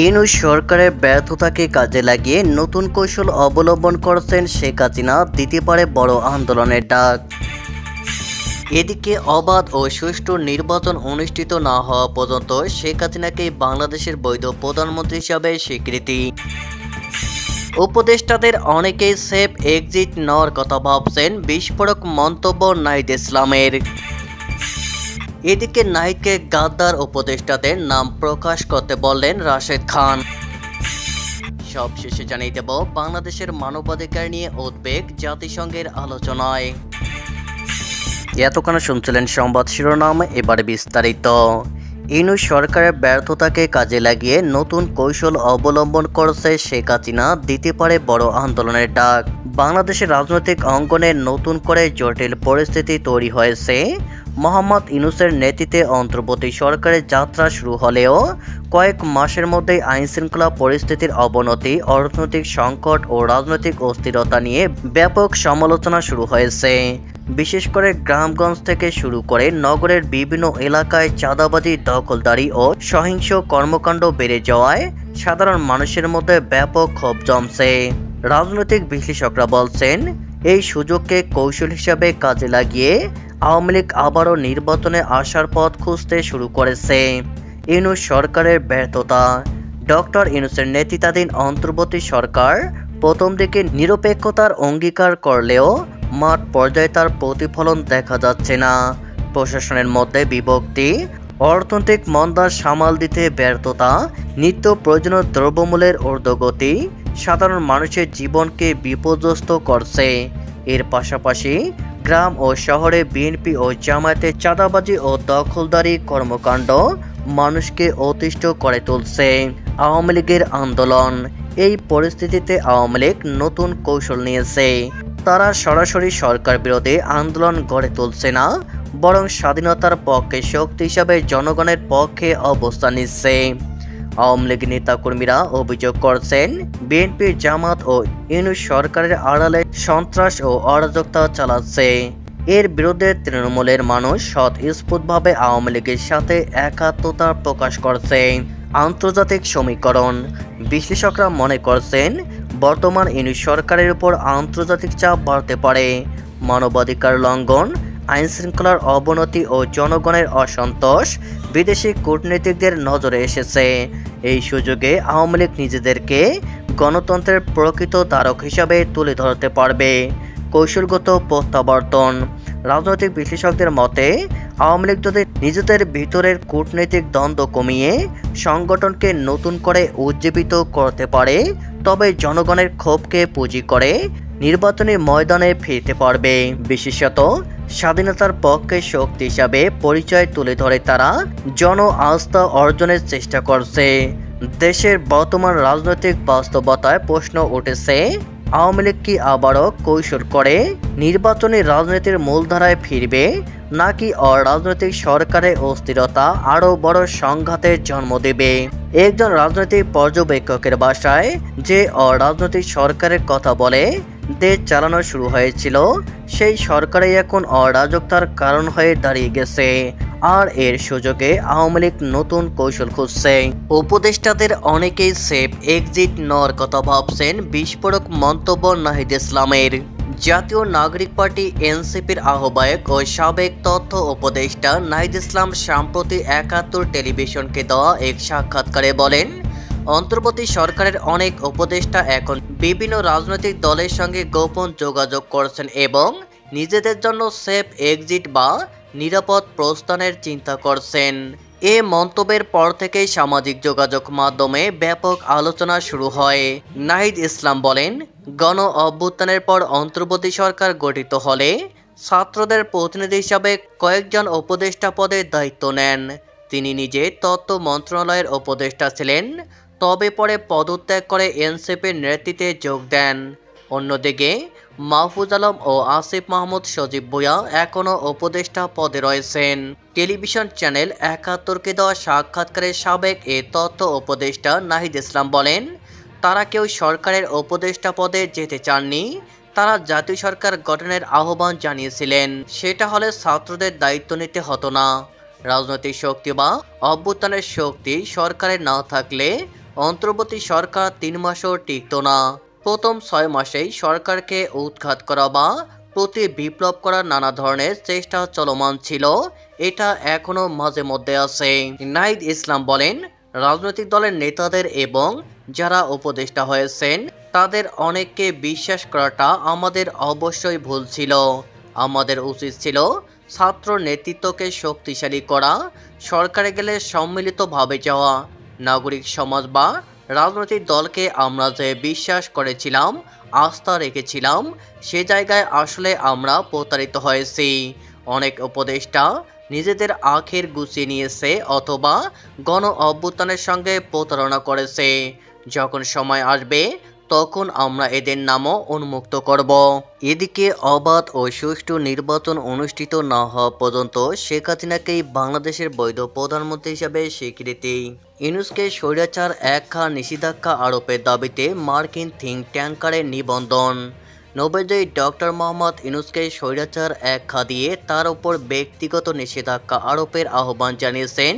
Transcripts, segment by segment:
ইউনূস সরকারের ব্যর্থতাকে কাজে লাগিয়ে নতুন কৌশল অবলম্বন করছেন শেখ হাসিনা, দিতে পারে বড় আন্দোলনের ডাক। এদিকে অবাধ ও সুষ্ঠু নির্বাচন অনুষ্ঠিত না হওয়া পর্যন্ত শেখ হাসিনাকে বাংলাদেশের বৈধ প্রধানমন্ত্রী হিসাবে স্বীকৃতি। উপদেষ্টাদের অনেকেই সেফ এক্সিট নেওয়ার কথা ভাবছেন, বিস্ফোরক মন্তব্য নাহিদ ইসলামের। এদিকে নাহিদকে গাদ্দার উপদেষ্টাদের নাম প্রকাশ করতে বললেন রাশেদ খান। সবশেষে জানিয়ে দেব বাংলাদেশের মানবাধিকার নিয়ে উদ্বেগ জাতিসংঘের আলোচনায়। এতক্ষণ শুনছিলেন সংবাদ শিরোনাম, এবারে বিস্তারিত। ইউনূস সরকারের ব্যর্থতাকে কাজে লাগিয়ে নতুন কৌশল অবলম্বন করছে শেখ হাসিনা, দিতে পারে বড় আন্দোলনের ডাক। বাংলাদেশের রাজনৈতিক অঙ্গনে নতুন করে জটিল পরিস্থিতি তৈরি হয়েছে। মোহাম্মদ ইউনূসের নেতৃত্বে অন্তর্বর্তী সরকারের যাত্রা শুরু হলেও কয়েক মাসের মধ্যেই আইনশৃঙ্খলা পরিস্থিতির অবনতি, অর্থনৈতিক সংকট ও রাজনৈতিক অস্থিরতা নিয়ে ব্যাপক সমালোচনা শুরু হয়েছে। বিশেষ করে গ্রামগঞ্জ থেকে শুরু করে নগরের বিভিন্ন এলাকায় চাঁদাবাজি, দখলদারি ও সহিংস কর্মকাণ্ড বেড়ে যাওয়ায় সাধারণ মানুষের মধ্যে ব্যাপক ক্ষোভ জমছে। রাজনৈতিক বিশ্লেষকরা বলছেন, এই সুযোগকে কৌশল হিসাবে কাজে লাগিয়ে আওয়ামী লীগ আবারও নির্বাচনে আসার পথ খুঁজতে শুরু করেছে। ইউনূস সরকারের ব্যর্থতা। ডক্টর ইউনূসের নেতৃত্বাধীন অন্তর্বর্তী সরকার প্রথম দিকে নিরপেক্ষতার অঙ্গীকার করলেও মাঠ পর্যায়ে তার প্রতিফলন দেখা যাচ্ছে না। প্রশাসনের মধ্যে বিভক্তি, অর্থনৈতিক মন্দা সামাল দিতে ব্যর্থতা, নিত্য প্রয়োজনীয় দ্রব্যমূল্যের ঊর্ধ্বগতি সাধারণ মানুষের জীবনকে বিপর্যস্ত করছে। এর পাশাপাশি গ্রাম ও শহরে বিএনপি ও জামায়াতের চাঁদাবাজি ও দখলদারি কর্মকাণ্ড মানুষকে অতিষ্ঠ করে তুলছে। আওয়ামী লীগের আন্দোলন। এই পরিস্থিতিতে আওয়ামী লীগ নতুন কৌশল নিয়েছে। তারা সরাসরি সরকার বিরোধী আন্দোলন গড়ে তুলছে না, বরং স্বাধীনতার পক্ষে শক্তি হিসাবে জনগণের পক্ষে অবস্থান নিচ্ছে। আওয়ামী লীগ নেতাকর্মীরা অভিযোগ করছেন, বিএনপি, জামাত ও ইউনূস সরকারের আড়ালে সন্ত্রাস ও অরাজকতা চালাচ্ছে। এর বিরুদ্ধে তৃণমূলের মানুষ স্বতঃস্ফূর্তভাবে আওয়ামী লীগের সাথে একাত্মতা প্রকাশ করছে। আন্তর্জাতিক সমীকরণ। বিশ্লেষকরা মনে করছেন, বর্তমান ইউনূস সরকারের উপর আন্তর্জাতিক চাপ বাড়তে পারে। মানবাধিকার লঙ্ঘন, আইনশৃঙ্খলার অবনতি ও জনগণের অসন্তোষ বিদেশি কূটনীতিকদের নজরে এসেছে। এই সুযোগে আওয়ামী লীগ নিজেদেরকে গণতন্ত্রের প্রকৃত ধারক হিসাবে তুলে ধরতে পারবে। কৌশলগত প্রত্যাবর্তন। রাজনৈতিক বিশ্লেষকদের মতে, আওয়ামী লীগ যদি নিজেদের ভিতরের কূটনৈতিক দ্বন্দ্ব কমিয়ে সংগঠনকে নতুন করে উজ্জীবিত করতে পারে, তবে জনগণের ক্ষোভকে পুঁজি করে নির্বাচনী ময়দানে ফিরতে পারবে। বিশেষত স্বাধীনতার পক্ষে শক্তি হিসাবে পরিচয় তুলে ধরে তারা জন আস্থা অর্জনের চেষ্টা করছে। দেশের বর্তমান রাজনৈতিক বাস্তবতায় প্রশ্ন উঠেছে, আওয়ামী লীগ কি আবারও কৌশল করে নির্বাচনী রাজনীতির মূলধারায় ফিরবে, নাকি অরাজনৈতিক সরকারের অস্থিরতা আরও বড় সংঘাতের জন্ম দেবে? একজন রাজনৈতিক পর্যবেক্ষকের ভাষায়, যে অরাজনৈতিক সরকারের কথা বলে দেশ চালানো শুরু হয়েছিল, সেই সরকারই এখন অরাজকতার কারণ হয়ে দাঁড়িয়ে গেছে। আর এর সুযোগে আওয়ামী লীগ নতুন কৌশল খুঁজছে। উপদেষ্টাদের অনেকেই সেফ এক্সিট নেওয়ার কথা ভাবছেন, বিস্ফোরক মন্তব্য নাহিদ ইসলামের। জাতীয় নাগরিক পার্টি এনসিপির আহ্বায়ক ও সাবেক তথ্য উপদেষ্টা নাহিদ ইসলাম সম্প্রতি ৭১ টেলিভিশনকে দেওয়া এক সাক্ষাৎকারে বলেন, অন্তর্বর্তী সরকারের অনেক উপদেষ্টা এখন বিভিন্ন রাজনৈতিক দলের সঙ্গে গোপন যোগাযোগ করছেন এবং নিজেদের জন্য সেফ এক্সিট বা নিরাপদ প্রস্থানের চিন্তা করছেন। এ মন্তব্যের পর থেকেই সামাজিক যোগাযোগ মাধ্যমে ব্যাপক আলোচনা শুরু হয়। নাহিদ ইসলাম বলেন, গণ অভ্যুত্থানের পর অন্তর্বর্তী সরকার গঠিত হলে ছাত্রদের প্রতিনিধি হিসাবে কয়েকজন উপদেষ্টা পদে দায়িত্ব নেন। তিনি নিজে তথ্য মন্ত্রণালয়ের উপদেষ্টা ছিলেন, তবে পরে পদত্যাগ করে এনসিপির নেতৃত্বে যোগ দেন। অন্যদিকে মাহফুজ আলম ও আসিফ মাহমুদ সজীব ভুঁইয়া এখনও উপদেষ্টা পদে রয়েছেন। টেলিভিশন চ্যানেল ৭১কে দেওয়া সাক্ষাৎকারে সাবেক এ তথ্য উপদেষ্টা নাহিদ ইসলাম বলেন, তারা কেউ সরকারের উপদেষ্টা পদে যেতে চাননি। তারা জাতীয় সরকার গঠনের আহ্বান জানিয়েছিলেন। সেটা হলে ছাত্রদের দায়িত্ব নিতে হতো না। রাজনৈতিক শক্তি বা অভ্যুত্থানের শক্তি সরকারে না থাকলে অন্তর্বর্তী সরকার ৩ মাসও টিকত না। প্রথম ৬ মাসেই সরকারকে উৎখাত করা বা প্রতি বিপ্লব করার নানা ধরনের চেষ্টা চলমান ছিল। এটা এখনো মাঝে মধ্যে আছে। নাহিদ ইসলাম বলেন, রাজনৈতিক দলের নেতাদের এবং যারা উপদেষ্টা হয়েছেন তাদের অনেককে বিশ্বাস করাটা আমাদের অবশ্যই ভুল ছিল। আমাদের উচিত ছিল ছাত্র নেতৃত্বকে শক্তিশালী করা, সরকারে গেলে সম্মিলিতভাবে যাওয়া। নাগরিক সমাজ বা রাজনৈতিক দলকে আমরা যে বিশ্বাস করেছিলাম, আস্থা রেখেছিলাম, সে জায়গায় আসলে আমরা প্রতারিত হয়েছি। অনেক উপদেষ্টা নিজেদের আখের গুছিয়ে নিয়েছে অথবা গণ অভ্যুত্থানের সঙ্গে প্রতারণা করেছে। যখন সময় আসবে তখন আমরা এদের নামও উন্মুক্ত করব। এদিকে অবাধ ও সুষ্ঠু নির্বাচন অনুষ্ঠিত না হওয়া পর্যন্ত শেখ হাসিনাকেই বাংলাদেশের বৈধ প্রধানমন্ত্রী হিসেবে স্বীকৃতি। ইউনূসকে স্বৈরাচার একখা নিষেধাজ্ঞা আরোপের দাবিতে মার্কিন থিঙ্ক ট্যাঙ্কারের নিবন্ধন। নোবেলজয়ী ডক্টর মোহাম্মদ ইউনূসকে স্বৈরাচার একখা দিয়ে তার উপর ব্যক্তিগত নিষেধাজ্ঞা আরোপের আহ্বান জানিয়েছেন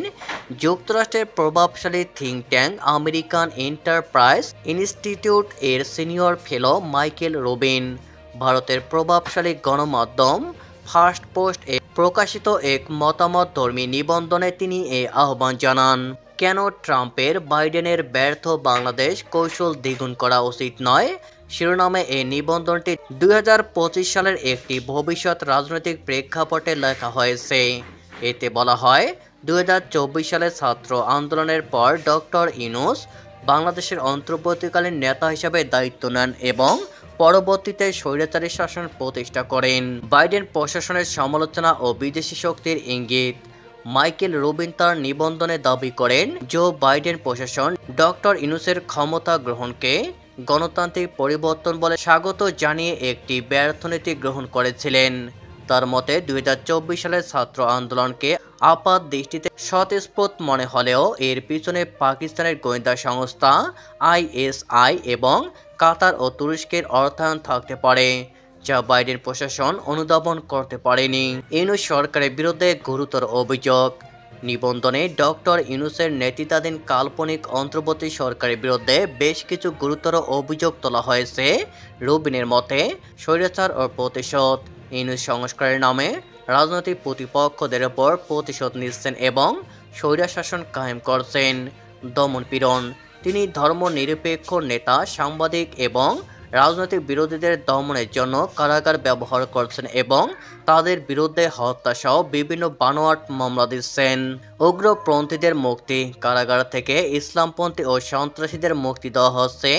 যুক্তরাষ্ট্রের প্রভাবশালী think tank American enterprise institute এর সিনিয়র ফেলো মাইকেল রুবিন। ভারতের প্রভাবশালী গণমাধ্যম ফার্স্ট পোস্ট এ প্রকাশিত এক মতামতধর্মী নিবন্ধনে তিনি এ আহ্বান জানান। কেন ট্রাম্পের বাইডেনের ব্যর্থ বাংলাদেশ কৌশল দ্বিগুণ করা উচিত নয় শিরোনামে এই নিবন্ধনটি ২০২৫ সালের একটি ভবিষ্যৎ রাজনৈতিক প্রেক্ষাপটে লেখা হয়েছে। এতে বলা হয়, ২০২৪ সালে ছাত্র আন্দোলনের পর ডক্টর ইউনূস বাংলাদেশের অন্তর্বর্তীকালীন নেতা হিসেবে দায়িত্ব নেন এবং পরবর্তীতে স্বৈরাচারী শাসন প্রতিষ্ঠা করেন। বাইডেন প্রশাসনের সমালোচনা ও বিদেশি শক্তির ইঙ্গিত। মাইকেল রুবিন তার নিবন্ধনে দাবি করেন, জো বাইডেন প্রশাসন ডক্টর ইউনূসের ক্ষমতা গ্রহণকে গণতান্ত্রিক পরিবর্তন বলে স্বাগত জানিয়ে একটি ব্যর্থ নীতি গ্রহণ করেছিলেন। তার মতে ২০২৪ সালের ছাত্র আন্দোলনকে আপাত দৃষ্টিতে স্বতঃস্ফূর্ত মনে হলেও এর পিছনে পাকিস্তানের গোয়েন্দা সংস্থা আইএসআই এবং কাতার ও তুরস্কের অর্থায়ন থাকতে পারে, যা বাইডেন প্রশাসন অনুধাবন করতে পারেনি। ইউনূস সরকারের বিরুদ্ধে গুরুতর অভিযোগ। নিবন্ধনে ডক্টর ইউনূসের নেতৃত্বাধীন কাল্পনিক অন্তর্বর্তী সরকারের বিরুদ্ধে বেশ কিছু গুরুতর অভিযোগ তোলা হয়েছে। রুবিনের মতে, স্বৈরাচার ও প্রতিশোধ। ইউনূস সংস্কারের নামে রাজনৈতিক প্রতিপক্ষদের ওপর প্রতিশোধ নিচ্ছেন এবং স্বৈরশাসন কায়েম করছেন। দমনপীড়ন। তিনি ধর্মনিরপেক্ষ নেতা, সাংবাদিক এবং রাজনৈতিক বিরোধীদের দমনের জন্য কারাগার ব্যবহার করছেন এবং তাদের বিরুদ্ধে হত্যাসহ বিভিন্ন বানোয়াট মামলা দিচ্ছেন। উগ্রপন্থীদের মুক্তি। কারাগার থেকে ইসলামপন্থী ও সন্ত্রাসীদের মুক্তি দেওয়া হচ্ছে,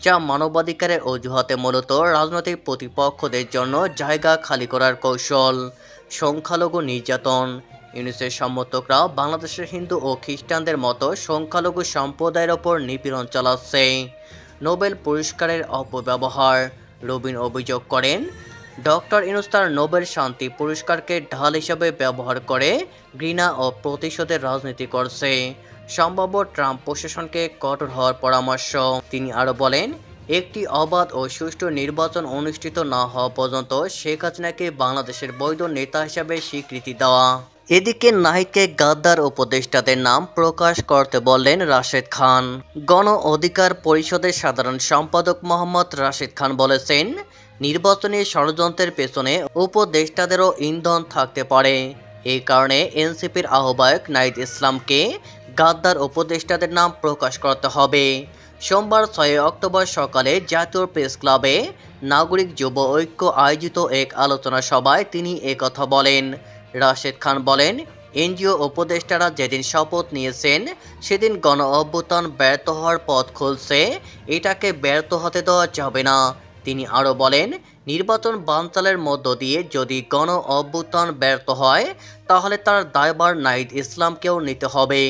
যা মানবাধিকারের অজুহাতে মূলত রাজনৈতিক প্রতিপক্ষদের জন্য জায়গা খালি করার কৌশল। সংখ্যালঘু নির্যাতন। ইউনূসের সমর্থকরা বাংলাদেশের হিন্দু ও খ্রিস্টানদের মতো সংখ্যালঘু সম্প্রদায়ের ওপর নিপীড়ন চালাচ্ছে। নোবেল পুরস্কারের অপব্যবহার। রুবিন অভিযোগ করেন, ডক্টর ইউনূস তার নোবেল শান্তি পুরস্কারকে ঢাল হিসেবে ব্যবহার করে ঘৃণা ও প্রতিশোধের রাজনীতি করছে। সম্ভাব্য ট্রাম্প প্রশাসনকে কঠোর হওয়ার পরামর্শ। তিনি আরও বলেন, একটি অবাধ ও সুষ্ঠু নির্বাচন অনুষ্ঠিত না হওয়া পর্যন্ত শেখ হাসিনাকে বাংলাদেশের বৈধ নেতা হিসেবে স্বীকৃতি দেওয়া। এদিকে নাহিদকে গাদ্দার উপদেষ্টাদের নাম প্রকাশ করতে বললেন রাশেদ খান। গণ অধিকার পরিষদের সাধারণ সম্পাদক মোহাম্মদ রাশেদ খান বলেছেন, নির্বাচনী ষড়যন্ত্রের পেছনে উপদেষ্টাদেরও ইন্ধন থাকতে পারে। এই কারণে এনসিপির আহ্বায়ক নাহিদ ইসলামকে গাদ্দার উপদেষ্টাদের নাম প্রকাশ করতে হবে। সোমবার ৬ অক্টোবর সকালে জাতীয় প্রেস ক্লাবে নাগরিক যুব ঐক্য আয়োজিত এক আলোচনা সভায় তিনি একথা বলেন। রাশেদ খান বলেন, এনজিও উপদেষ্টারা যেদিন শপথ নিয়েছেন সেদিন গণ অভ্যুত্থান ব্যর্থ হওয়ার পথ খুলছে, এটাকে ব্যর্থ হতে দেওয়া যাবে না। তিনি আরও বলেন, নির্বাচন বানচালের মধ্য দিয়ে যদি গণ অভ্যুত্থান ব্যর্থ হয় তাহলে তার দায়ভার নাহিদ ইসলামকেও নিতে হবে।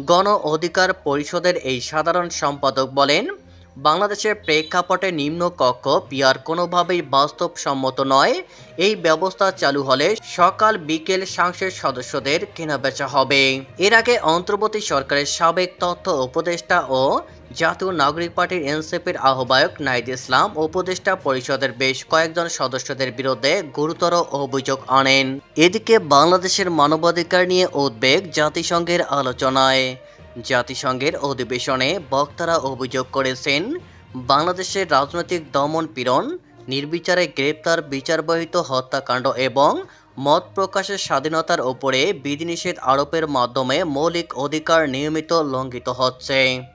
গণ অধিকার পরিষদের এই সাধারণ সম্পাদক বলেন, বাংলাদেশের প্রেক্ষাপটে নিম্নকক্ষ পিআর কোনোভাবেই বাস্তবসম্মত নয়। এই ব্যবস্থা চালু হলে সকাল বিকেল সংসদ সদস্যদের কেনাবেচা হবে। এর আগে অন্তর্বর্তী সরকারের সাবেক তথ্য উপদেষ্টা ও জাতীয় নাগরিক পার্টির এনসিপির আহ্বায়ক নাহিদ ইসলাম উপদেষ্টা পরিষদের বেশ কয়েকজন সদস্যদের বিরুদ্ধে গুরুতর অভিযোগ আনেন। এদিকে বাংলাদেশের মানবাধিকার নিয়ে উদ্বেগ জাতিসংঘের আলোচনায়। জাতিসংঘের অধিবেশনে বক্তারা অভিযোগ করেছেন, বাংলাদেশের রাজনৈতিক দমন পীড়ন, নির্বিচারে গ্রেপ্তার, বিচারবহির্ভূত হত্যাকাণ্ড এবং মত প্রকাশের স্বাধীনতার উপরে বিধিনিষেধ আরোপের মাধ্যমে মৌলিক অধিকার নিয়মিত লঙ্ঘিত হচ্ছে।